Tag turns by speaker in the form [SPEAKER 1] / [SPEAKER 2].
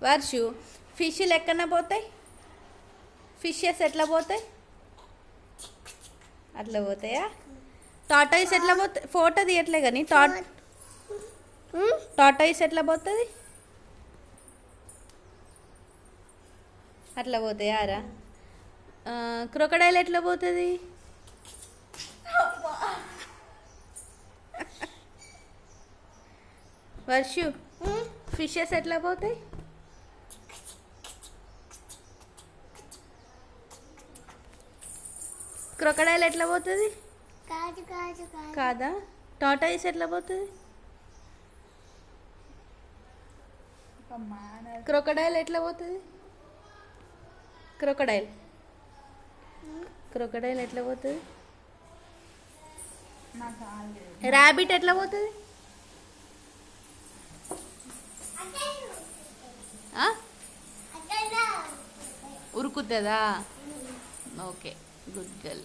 [SPEAKER 1] వర్షు ఫిష్లు ఎక్కడన్నా పోతాయి? ఫిషెస్ ఎట్లా పోతాయి? అట్లా పోతాయా? టాటాయిస్ ఎట్లా పోతాయి? ఫోటో తీయట్లే కానీ టాటాయిస్ ఎట్లా పోతుంది? అట్లా పోతాయా రా? క్రొకడైల్ ఎట్లా పోతుంది? వర్షు ఫిషెస్ ఎట్లా పోతాయి? క్రొకడైల్ ఎట్లా పోతుంది? కాదా? టాటాయిస్ ఎట్లా పోతుంది? క్రొకడైల్ ఎట్లా పోతుంది? క్రొకడైల్ ఎట్లా పోతుంది? ర్యాబిట్ ఎట్లా పోతుంది? ఉరుకుతుందా? Okay, good girl.